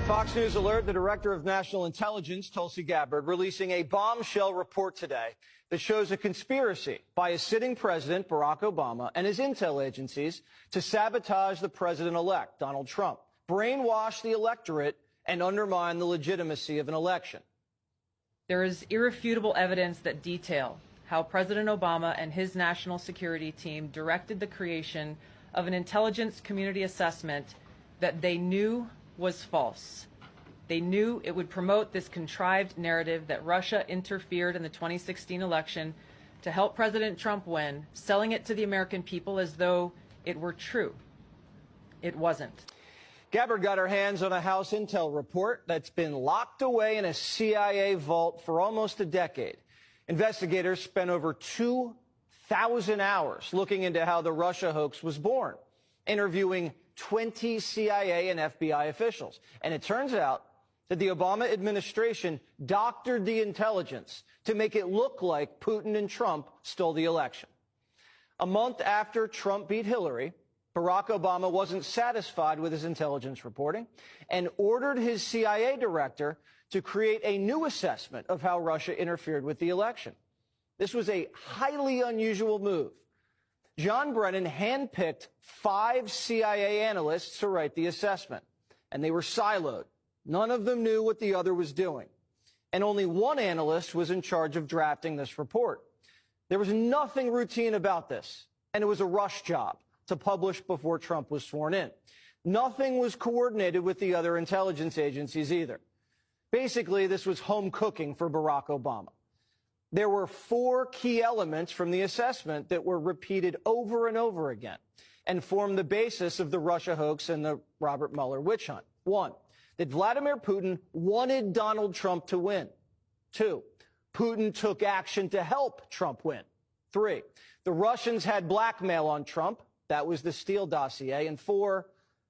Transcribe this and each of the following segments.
Fox News alert, the Director of National Intelligence, Tulsi Gabbard, releasing a bombshell report today that shows a conspiracy by a sitting president, Barack Obama, and his intel agencies to sabotage the president-elect, Donald Trump, brainwash the electorate, and undermine the legitimacy of an election. There is irrefutable evidence that detail how President Obama and his national security team directed the creation of an intelligence community assessment that they knew was false. They knew it would promote this contrived narrative that Russia interfered in the 2016 election to help President Trump win, selling it to the American people as though it were true. It wasn't. Gabbard got her hands on a House intel report that's been locked away in a CIA vault for almost a decade. Investigators spent over 2,000 hours looking into how the Russia hoax was born, interviewing 20 CIA and FBI officials. And it turns out that the Obama administration doctored the intelligence to make it look like Putin and Trump stole the election. A month after Trump beat Hillary, Barack Obama wasn't satisfied with his intelligence reporting and ordered his CIA director to create a new assessment of how Russia interfered with the election. This was a highly unusual move. John Brennan handpicked 5 CIA analysts to write the assessment, and they were siloed. None of them knew what the other was doing, and only one analyst was in charge of drafting this report. There was nothing routine about this, and it was a rush job to publish before Trump was sworn in. Nothing was coordinated with the other intelligence agencies either. Basically, this was home cooking for Barack Obama. There were 4 key elements from the assessment that were repeated over and over again and formed the basis of the Russia hoax and the Robert Mueller witch hunt. 1, that Vladimir Putin wanted Donald Trump to win. 2, Putin took action to help Trump win. 3, the Russians had blackmail on Trump. That was the Steele dossier. And 4,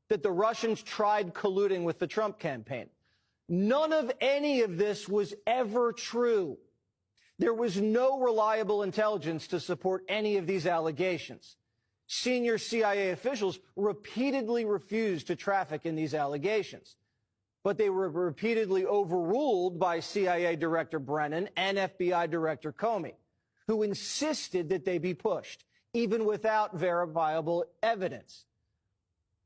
that the Russians tried colluding with the Trump campaign. None of any of this was ever true. There was no reliable intelligence to support any of these allegations. Senior CIA officials repeatedly refused to traffic in these allegations, but they were repeatedly overruled by CIA Director Brennan and FBI Director Comey, who insisted that they be pushed, even without verifiable evidence.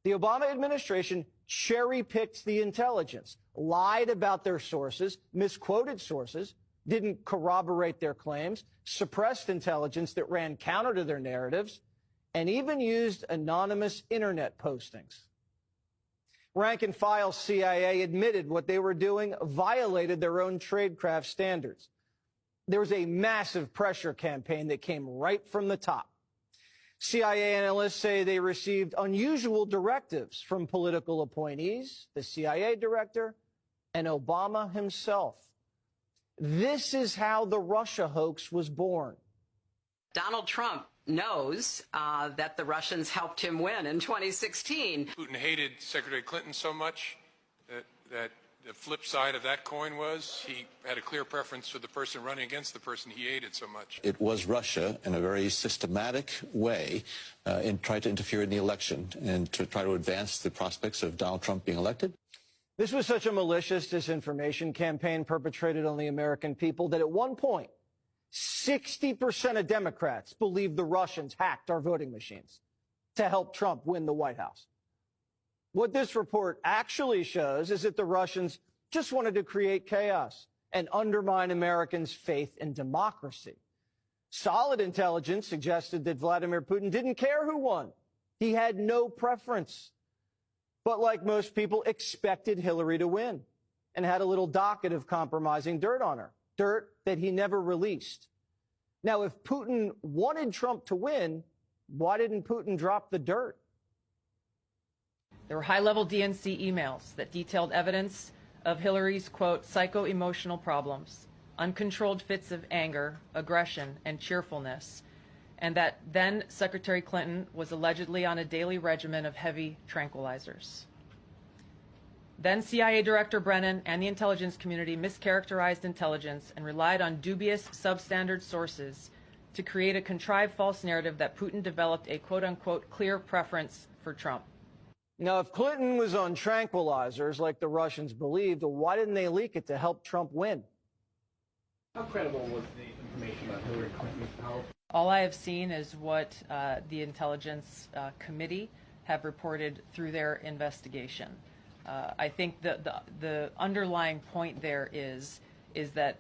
The Obama administration cherry-picked the intelligence, lied about their sources, misquoted sources, didn't corroborate their claims, suppressed intelligence that ran counter to their narratives, and even used anonymous internet postings. Rank-and-file CIA admitted what they were doing violated their own tradecraft standards. There was a massive pressure campaign that came right from the top. CIA analysts say they received unusual directives from political appointees, the CIA director, and Obama himself. This is how the Russia hoax was born. Donald Trump knows that the Russians helped him win in 2016. Putin hated Secretary Clinton so much that the flip side of that coin was he had a clear preference for the person running against the person he hated so much. It was Russia, in a very systematic way, tried to interfere in the election and to try to advance the prospects of Donald Trump being elected. This was such a malicious disinformation campaign perpetrated on the American people that at one point, 60% of Democrats believed the Russians hacked our voting machines to help Trump win the White House. What this report actually shows is that the Russians just wanted to create chaos and undermine Americans' faith in democracy. Solid intelligence suggested that Vladimir Putin didn't care who won. He had no preference. But like most people, expected Hillary to win and had a little docket of compromising dirt on her, dirt that he never released. Now, if Putin wanted Trump to win, why didn't Putin drop the dirt? There were high-level DNC emails that detailed evidence of Hillary's, quote, psycho-emotional problems, uncontrolled fits of anger, aggression, and cheerfulness, and that then Secretary Clinton was allegedly on a daily regimen of heavy tranquilizers. Then CIA Director Brennan and the intelligence community mischaracterized intelligence and relied on dubious substandard sources to create a contrived false narrative that Putin developed a quote-unquote clear preference for Trump. Now, if Clinton was on tranquilizers like the Russians believed, why didn't they leak it to help Trump win? How credible was the information about Hillary Clinton's power? All I have seen is what the Intelligence Committee have reported through their investigation. I think the underlying point there is that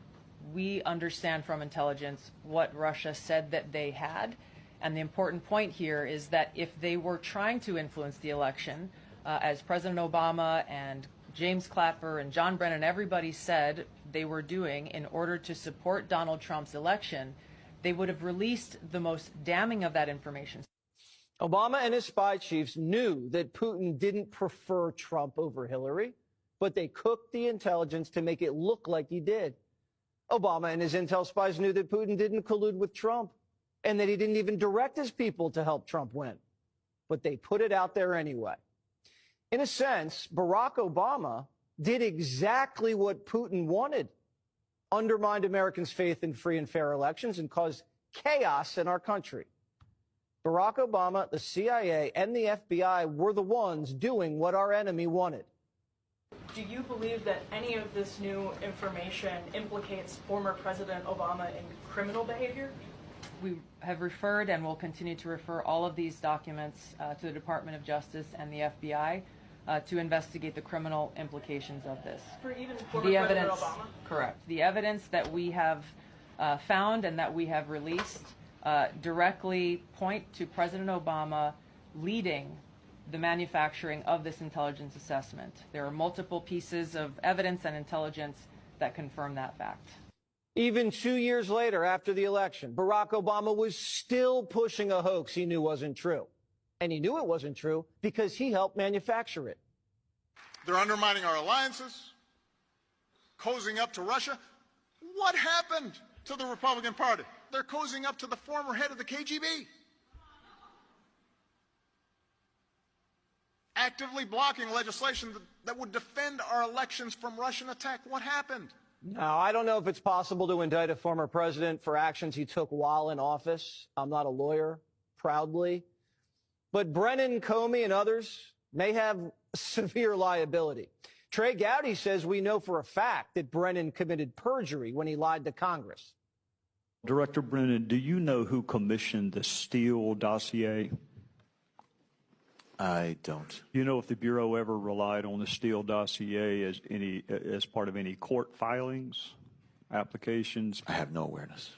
we understand from intelligence what Russia said that they had. And the important point here is that if they were trying to influence the election, as President Obama and James Clapper and John Brennan, everybody said they were doing in order to support Donald Trump's election, they would have released the most damning of that information. Obama and his spy chiefs knew that Putin didn't prefer Trump over Hillary, but they cooked the intelligence to make it look like he did. Obama and his intel spies knew that Putin didn't collude with Trump and that he didn't even direct his people to help Trump win. But they put it out there anyway. In a sense, Barack Obama did exactly what Putin wanted, undermined Americans' faith in free and fair elections and caused chaos in our country. Barack Obama, the CIA, and the FBI were the ones doing what our enemy wanted. Do you believe that any of this new information implicates former President Obama in criminal behavior? We have referred and will continue to refer all of these documents to the Department of Justice and the FBI to investigate the criminal implications of this. For even former President Obama? Correct. The evidence that we have found and that we have released directly point to President Obama leading the manufacturing of this intelligence assessment. There are multiple pieces of evidence and intelligence that confirm that fact. Even 2 years later, after the election, Barack Obama was still pushing a hoax he knew wasn't true. And he knew it wasn't true because he helped manufacture it. They're undermining our alliances, cozying up to Russia. What happened to the Republican Party? They're cozying up to the former head of the KGB. Actively blocking legislation that would defend our elections from Russian attack. What happened? Now, I don't know if it's possible to indict a former president for actions he took while in office. I'm not a lawyer, proudly. But Brennan, Comey, and others may have severe liability. Trey Gowdy says we know for a fact that Brennan committed perjury when he lied to Congress. Director Brennan, do you know who commissioned the Steele dossier? I don't. You know if the Bureau ever relied on the Steele dossier as part of any court filings, applications? I have no awareness.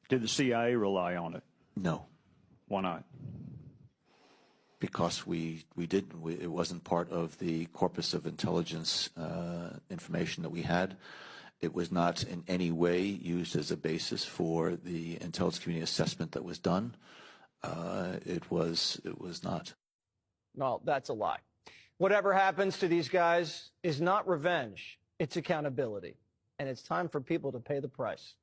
Did the CIA rely on it? No. Why not? Because we didn't. It wasn't part of the corpus of intelligence information that we had. It was not in any way used as a basis for the intelligence community assessment that was done. It was not. Well, that's a lie. Whatever happens to these guys is not revenge. It's accountability. And it's time for people to pay the price.